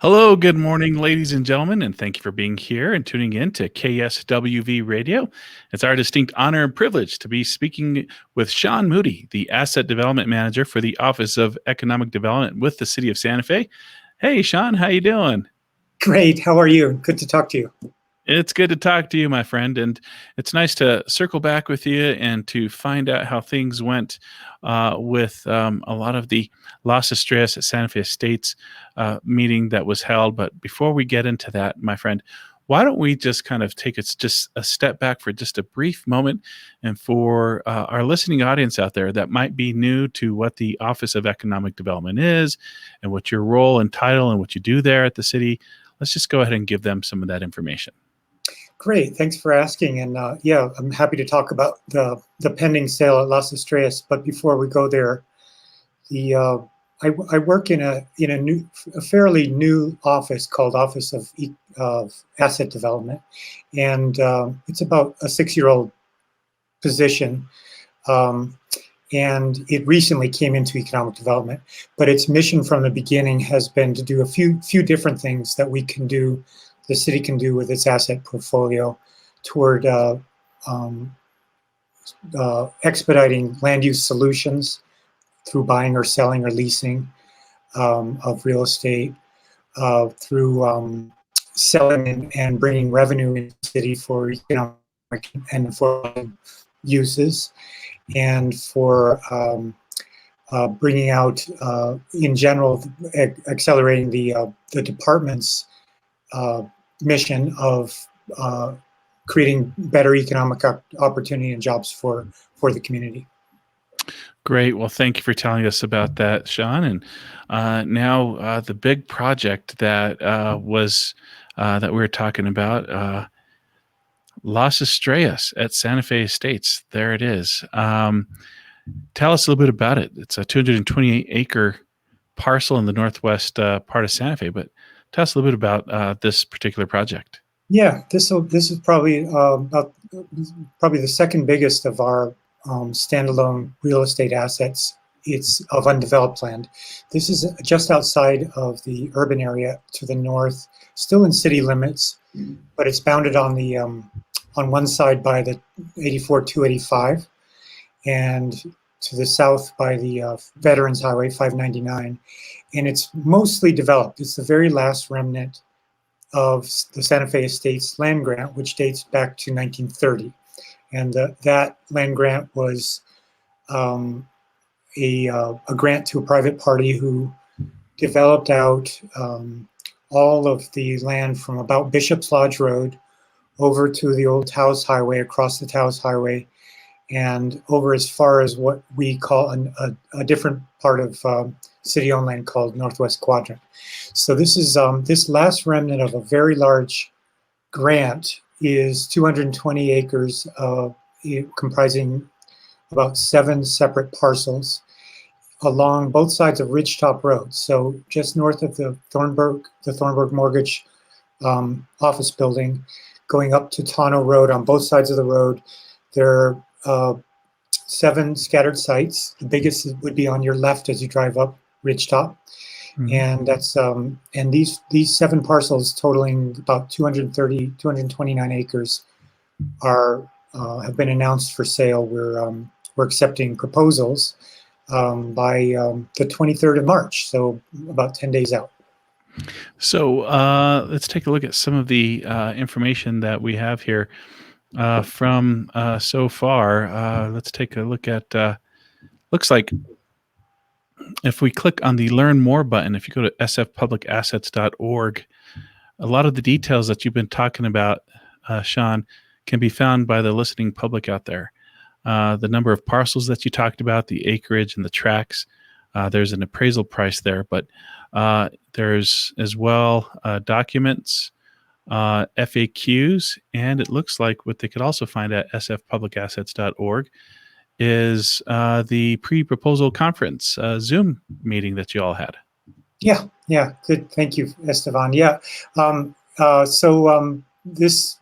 Hello, good morning, ladies and gentlemen, and thank you for being here and tuning in to KSWV Radio. It's our distinct honor and privilege to be speaking with Sean Moody, the Asset Development Manager for the Office of Economic Development with the City of Santa Fe. Hey, Sean, how you doing? Great. How are you? Good to talk to you. It's good to talk to you, my friend, and it's nice to circle back with you and to find out how things went with a lot of the Las Estrellas at Santa Fe Estates meeting that was held. But before we get into that, my friend, why don't we just kind of take it just a step back for just a brief moment, and for our listening audience out there that might be new to what the Office of Economic Development is and what your role and title and what you do there at the city, let's just go ahead and give them some of that information. Great. Thanks for asking. And yeah, I'm happy to talk about the pending sale at Las Estrellas. But before we go there, I work in a fairly new office called Office of Asset Development, and it's about a 6-year-old position. And it recently came into economic development, but its mission from the beginning has been to do a few different things that we can do, the city can do with its asset portfolio toward expediting land use solutions through buying or selling or leasing of real estate, through selling and bringing revenue into the city for economic and for uses, and for bringing out, in general, accelerating the department's mission of creating better economic opportunity and jobs for the community. Great. Well, thank you for telling us about that, Sean. And now the big project that that we were talking about, Las Estrellas at Santa Fe Estates. There it is. Tell us a little bit about it. It's a 228-acre parcel in the northwest part of Santa Fe, but tell us a little bit about this particular project. Yeah, this is probably the second biggest of our standalone real estate assets. It's of undeveloped land. This is just outside of the urban area to the north, still in city limits, but it's bounded on the on one side by the 84-285, and to the south by the Veterans Highway 599, and it's mostly developed. It's the very last remnant of the Santa Fe Estates land grant, which dates back to 1930. And that land grant was a grant to a private party who developed out all of the land from about Bishop's Lodge Road over to the old Taos Highway, across the Taos Highway, and over as far as what we call a different part of city-owned land called Northwest Quadrant. So this is this last remnant of a very large grant is 220 acres, comprising about 7 separate parcels along both sides of Ridgetop Road. So just north of the Thornburg Mortgage office building, going up to Tano Road on both sides of the road. There are 7 scattered sites. The biggest would be on your left as you drive up Ridgetop. Mm-hmm. And that's and these 7 parcels totaling about 229 acres are have been announced for sale. We're accepting proposals by the 23rd of March, so about 10 days out. So let's take a look at some of the information that we have here from so far. Let's take a look at, looks like if we click on the Learn More button, if you go to sfpublicassets.org, a lot of the details that you've been talking about, Sean, can be found by the listening public out there. The number of parcels that you talked about, the acreage and the tracts. There's an appraisal price there, but there's as well documents, FAQs, and it looks like what they could also find at sfpublicassets.org is the pre-proposal conference Zoom meeting that you all had. Yeah, good. Thank you, Esteban. Yeah, this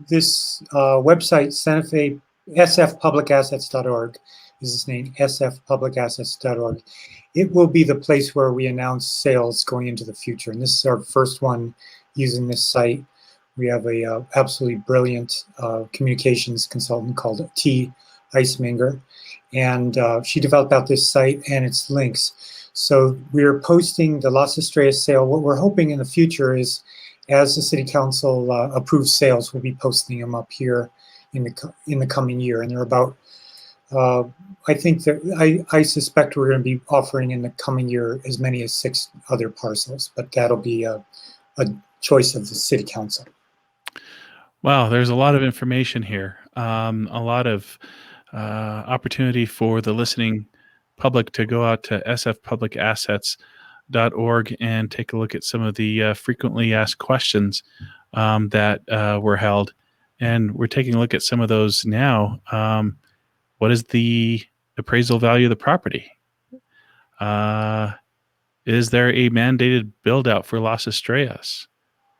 website, Santa Fe, sfpublicassets.org, business name sfpublicassets.org. It will be the place where we announce sales going into the future. And this is our first one using this site. We have a absolutely brilliant communications consultant called T. Eisminger, and she developed out this site and its links. So we're posting the Las Estrellas sale. What we're hoping in the future is, as the city council approves sales, we'll be posting them up here in the coming year. And they're about, I think that I suspect we're going to be offering in the coming year as many as 6 other parcels, but that'll be a choice of the city council. Wow, there's a lot of information here. A lot of opportunity for the listening public to go out to sfpublicassets.org and take a look at some of the frequently asked questions that were held. And we're taking a look at some of those now. What is the appraisal value of the property? Is there a mandated build out for Las Estrellas?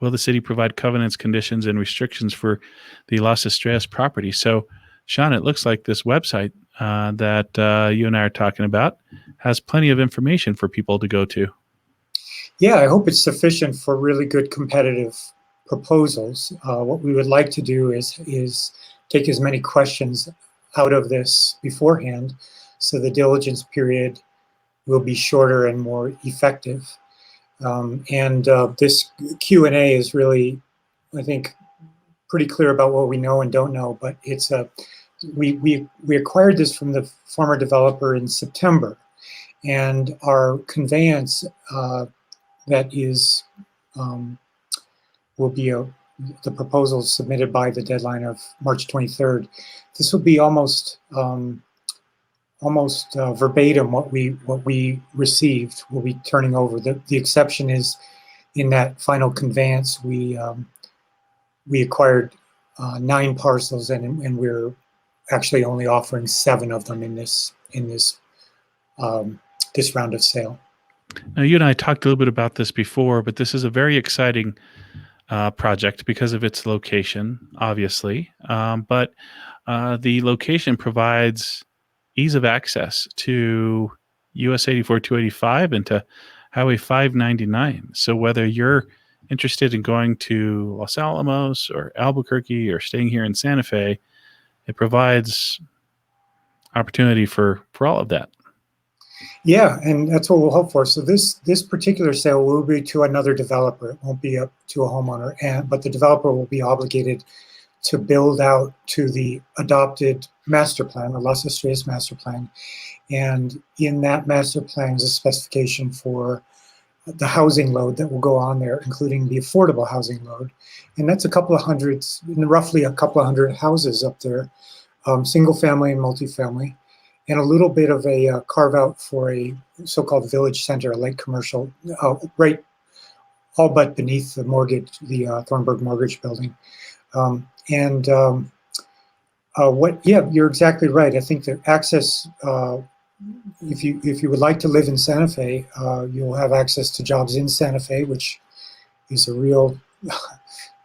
Will the city provide covenants, conditions, and restrictions for the Las Estrellas property? So, Sean, it looks like this website that you and I are talking about has plenty of information for people to go to. Yeah, I hope it's sufficient for really good competitive proposals. What we would like to do is take as many questions out of this beforehand, so the diligence period will be shorter and more effective. This Q&A is really, I think, pretty clear about what we know and don't know. But it's we acquired this from the former developer in September, and our conveyance that is will be the proposal submitted by the deadline of March 23rd. This will be almost verbatim what we received. We'll be turning over. The exception is in that final conveyance we acquired 9 parcels, and we're actually only offering 7 of them in this round of sale. Now, you and I talked a little bit about this before, but this is a very exciting project because of its location, obviously. But the location provides ease of access to US 84 285 and to Highway 599. So whether you're interested in going to Los Alamos or Albuquerque or staying here in Santa Fe, it provides opportunity for all of that. Yeah, and that's what we'll hope for. So this particular sale will be to another developer. It won't be up to a homeowner, but the developer will be obligated to build out to the adopted master plan, the Las Estrellas master plan. And in that master plan is a specification for the housing load that will go on there, including the affordable housing load. And that's roughly a couple of hundred houses up there, single family and multifamily, and a little bit of a carve out for a so-called village center, a light commercial, right, all but beneath the Thornburg Mortgage Building. You're exactly right. I think that access, if you would like to live in Santa Fe, you'll have access to jobs in Santa Fe, which is a real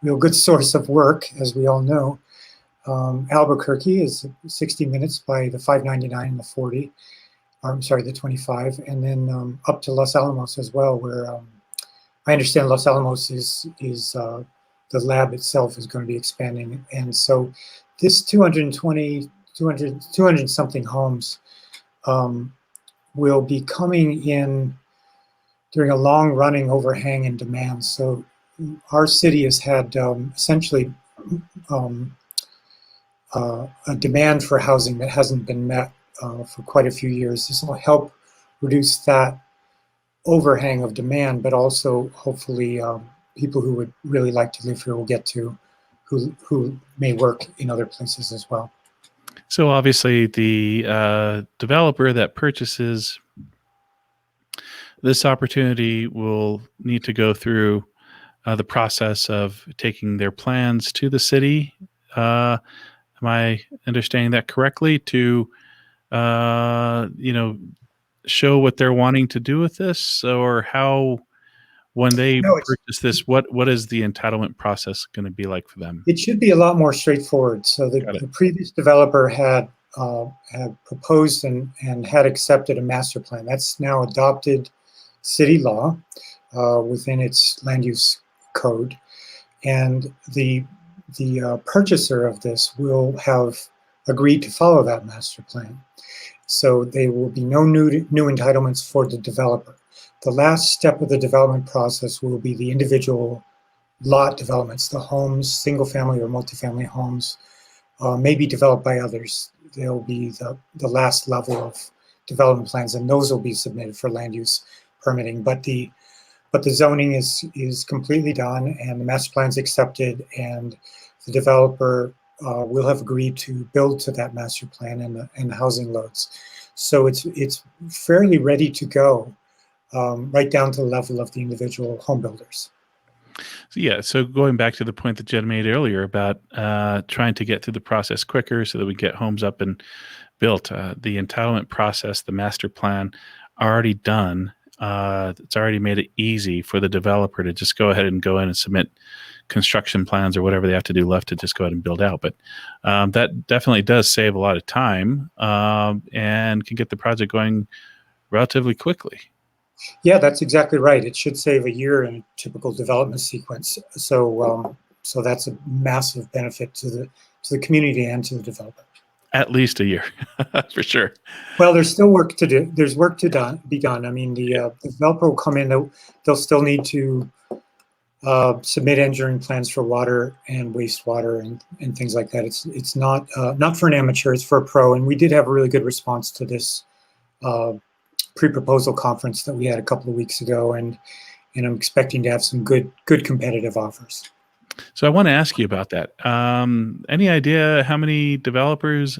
good source of work, as we all know. Albuquerque is 60 minutes by the 599 and the 40. I'm sorry, the 25, and then up to Los Alamos as well, where I understand Los Alamos is the lab itself is going to be expanding, and so this 200 something homes will be coming in during a long running overhang in demand. So our city has had essentially a demand for housing that hasn't been met for quite a few years. This will help reduce that overhang of demand, but also hopefully people who would really like to live here will get to, who may work in other places as well. So obviously the developer that purchases this opportunity will need to go through the process of taking their plans to the city. Am I understanding that correctly? To show what they're wanting to do with this, or how, when they purchase this, what is the entitlement process going to be like for them? It should be a lot more straightforward. So the previous developer had have proposed and had accepted a master plan. That's now adopted city law within its land use code, and the purchaser of this will have agreed to follow that master plan. So there will be no new entitlements for the developer. The last step of the development process will be the individual lot developments, the homes, single family or multifamily homes, may be developed by others. They'll be the last level of development plans, and those will be submitted for land use permitting. But the zoning is completely done, and the master plan is accepted, and the developer will have agreed to build to that master plan and the housing loads. So it's fairly ready to go, right down to the level of the individual home builders. So, yeah, so going back to the point that Jen made earlier about trying to get through the process quicker so that we get homes up and built, the entitlement process, the master plan, already done. It's already made it easy for the developer to just go ahead and go in and submit construction plans or whatever they have to do left to just go ahead and build out. But that definitely does save a lot of time and can get the project going relatively quickly. Yeah, that's exactly right. It should save a year in a typical development sequence. So so that's a massive benefit to the community and to the developer. At least a year, for sure. Well, there's still work to do. There's work to be done. I mean, the developer will come in. They'll still need to submit engineering plans for water and wastewater and things like that. It's not for an amateur. It's for a pro. And we did have a really good response to this pre-proposal conference that we had a couple of weeks ago, and I'm expecting to have some good competitive offers. So I want to ask you about that. Any idea how many developers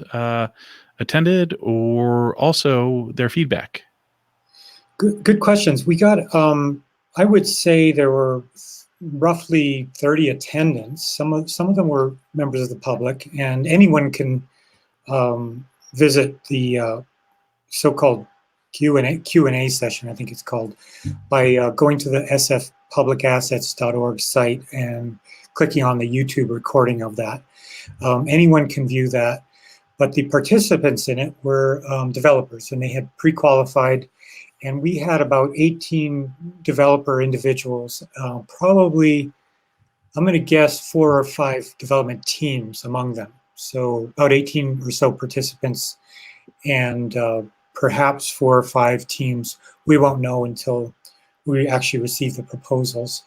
attended, or also their feedback? Good questions. We got, I would say there were roughly 30 attendants. Some of them were members of the public, and anyone can visit the so-called Q&A session, I think it's called, by going to the sfpublicassets.org site and clicking on the YouTube recording of that. Anyone can view that, but the participants in it were developers, and they had pre-qualified, and we had about 18 developer individuals, probably, I'm going to guess 4 or 5 development teams among them. So about 18 or so participants, and perhaps 4 or 5 teams. We won't know until we actually receive the proposals.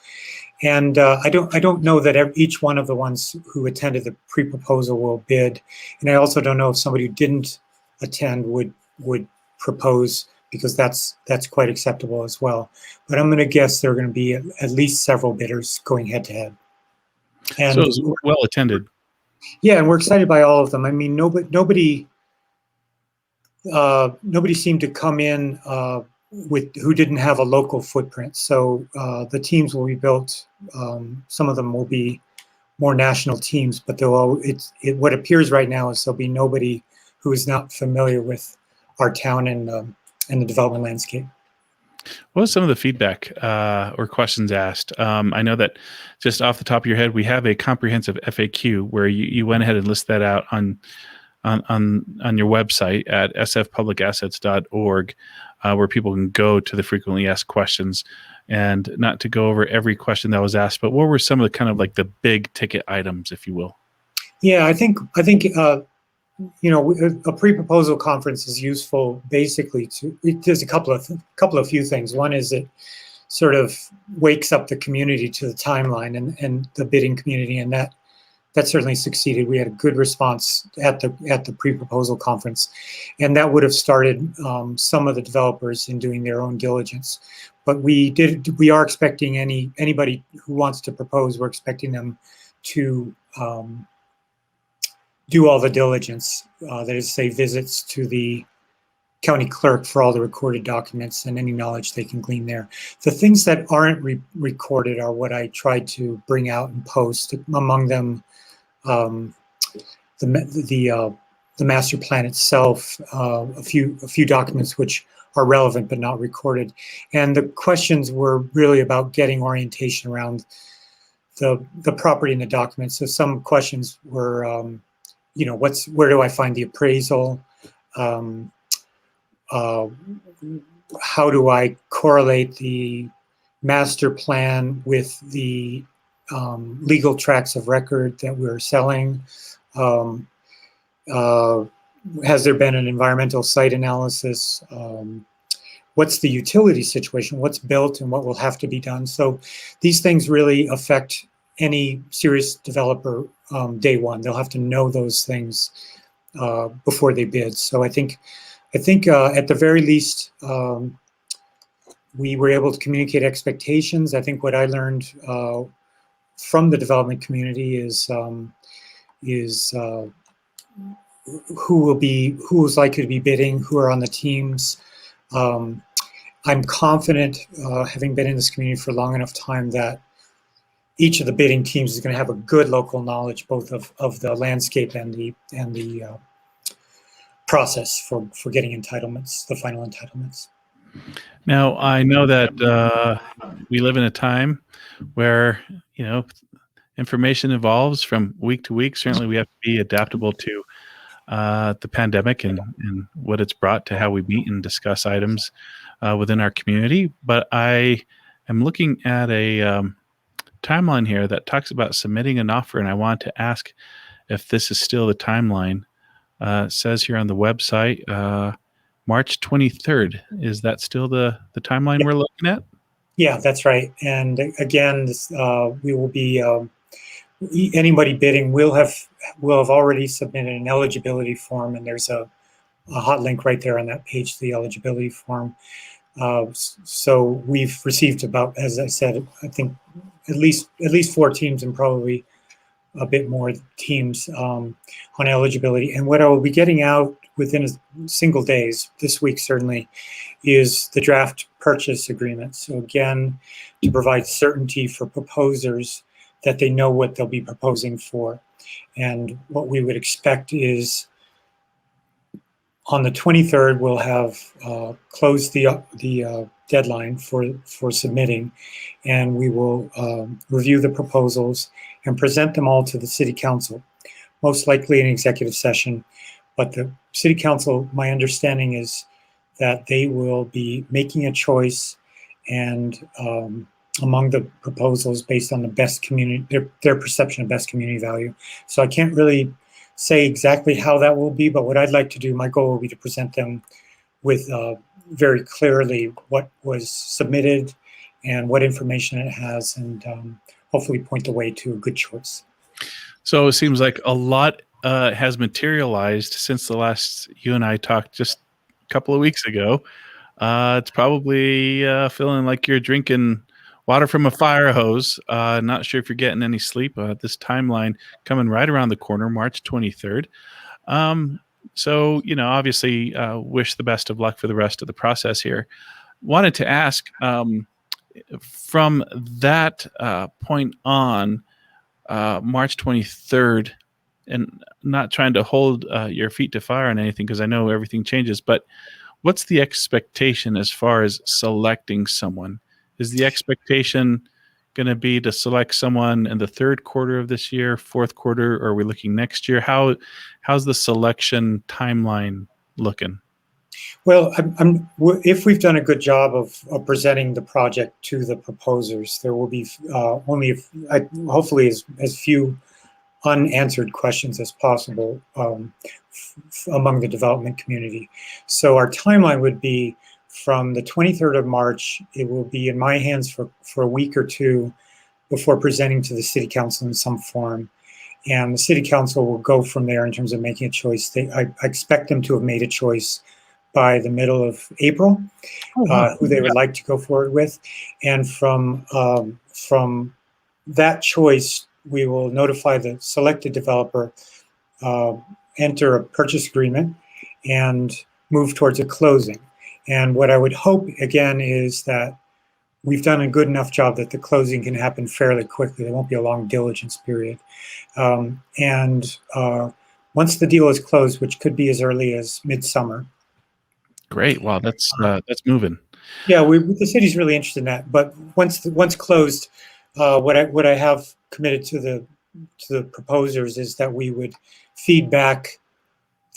And I don't know that each one of the ones who attended the pre-proposal will bid. And I also don't know if somebody who didn't attend would propose, because that's quite acceptable as well. But I'm going to guess there are going to be at least several bidders going head to head. And so it was well attended. Yeah, and we're excited by all of them. I mean, nobody seemed to come in who didn't have a local footprint. So the teams will be built. Some of them will be more national teams, but what appears right now is there'll be nobody who is not familiar with our town and the development landscape. What was some of the feedback or questions asked? I know that just off the top of your head, we have a comprehensive FAQ where you went ahead and list that out on your website at sfpublicassets.org, where people can go to the frequently asked questions. And not to go over every question that was asked, but what were some of the kind of like the big ticket items, if you will? Yeah, I think a pre-proposal conference is useful basically there's a couple of few things. One is it sort of wakes up the community to the timeline and the bidding community, and that certainly succeeded. We had a good response at the pre-proposal conference, and that would have started some of the developers in doing their own diligence. But we are expecting anybody who wants to propose, we're expecting them to do all the diligence, that is to say visits to the county clerk for all the recorded documents and any knowledge they can glean there. The things that aren't recorded are what I tried to bring out and post, among them the master plan itself, a few documents which are relevant but not recorded. And the questions were really about getting orientation around the property in the documents. So some questions were where do I find the appraisal? Um, uh, how do I correlate the master plan with the legal tracts of record that we're selling? Um, uh, has there been an environmental site analysis? What's the utility situation? What's built and what will have to be done? So these things really affect any serious developer day one. They'll have to know those things before they bid. So I think at the very least, we were able to communicate expectations. I think what I learned from the development community is who is likely to be bidding, who are on the teams. I'm confident, having been in this community for long enough time, that each of the bidding teams is going to have a good local knowledge both of the landscape and the process for getting entitlements, the final entitlements. Now, I know that we live in a time where, information evolves from week to week. Certainly, we have to be adaptable to the pandemic and what it's brought to how we meet and discuss items within our community. But I am looking at a timeline here that talks about submitting an offer, and I want to ask if this is still the timeline. It says here on the website, March 23rd. Is that still the timeline we're looking at? Yeah, that's right. And again, we will be anybody bidding will have already submitted an eligibility form, and there's a hot link right there on that page to the eligibility form. So we've received about, as I said, I think at least 4 teams and probably a bit more teams on eligibility. And what I will be getting out within a single days, this week certainly, is the draft purchase agreement. So again, to provide certainty for proposers that they know what they'll be proposing for. And what we would expect is on the 23rd, we'll have closed the deadline for submitting, and we will review the proposals and present them all to the City Council, most likely in executive session. But the City Council, my understanding is that they will be making a choice, and among the proposals based on the best community, their perception of best community value. So I can't really say exactly how that will be, but what I'd like to do, my goal will be to present them with very clearly what was submitted and what information it has, and hopefully point the way to a good choice. So it seems like a lot has materialized since the last you and I talked just a couple of weeks ago. It's probably feeling like you're drinking water from a fire hose. Not sure if you're getting any sleep. This timeline coming right around the corner, March 23rd. So, obviously, wish the best of luck for the rest of the process here. Wanted to ask, from that point on, March 23rd, and not trying to hold your feet to fire on anything because I know everything changes, but what's the expectation as far as selecting someone? Is the expectation going to be to select someone in the third quarter of this year, fourth quarter, or are we looking next year? How's the selection timeline looking? Well, if we've done a good job of presenting the project to the proposers, there will be hopefully as few unanswered questions as possible among the development community. So our timeline would be from the 23rd of March. It will be in my hands for a week or two before presenting to the City Council in some form. And the City Council will go from there in terms of making a choice. I expect them to have made a choice by the middle of April, who they would like to go forward with. And from that choice, we will notify the selected developer, enter a purchase agreement, and move towards a closing. And what I would hope, again, is that we've done a good enough job that the closing can happen fairly quickly. There won't be a long diligence period. And once the deal is closed, which could be as early as midsummer. Great. Wow, that's moving. Yeah, the city's really interested in that. But once closed, what I have committed to the proposers is that we would feed back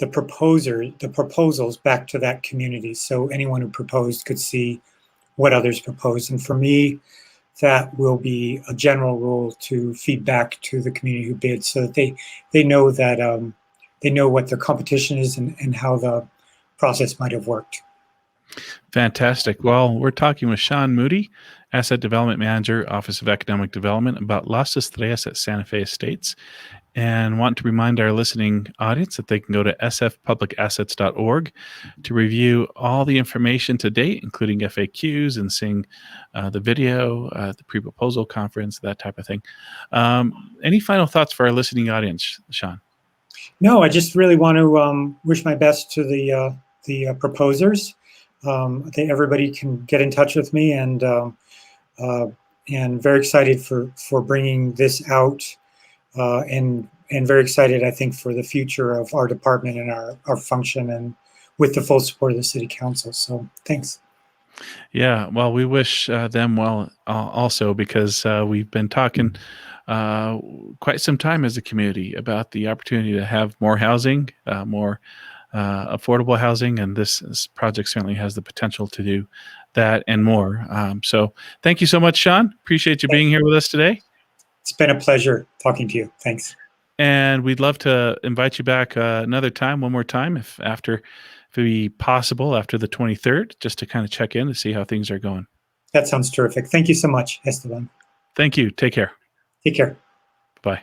the proposals back to that community. So anyone who proposed could see what others proposed. And for me, that will be a general rule to feed back to the community who bid, so that they know that they know what the competition is and how the process might have worked. Fantastic. Well, we're talking with Sean Moody, Asset Development Manager, Office of Economic Development, about Las Estrellas at Santa Fe Estates, and want to remind our listening audience that they can go to sfpublicassets.org to review all the information to date, including FAQs and seeing the video, the pre-proposal conference, that type of thing. Any final thoughts for our listening audience, Sean? No, I just really want to wish my best to the proposers. I think everybody can get in touch with me, and very excited for bringing this out, and very excited, I think, for the future of our department and our function, and with the full support of the City Council. So thanks. Yeah, well, we wish them well also, because we've been talking quite some time as a community about the opportunity to have more housing, more affordable housing, and this project certainly has the potential to do that and more. So thank you so much, Sean. Appreciate you being here with us today. It's been a pleasure talking to you. Thanks. And we'd love to invite you back another time, one more time, if it be possible, after the 23rd, just to kind of check in to see how things are going. That sounds terrific. Thank you so much, Esteban. Thank you. Take care. Take care. Bye.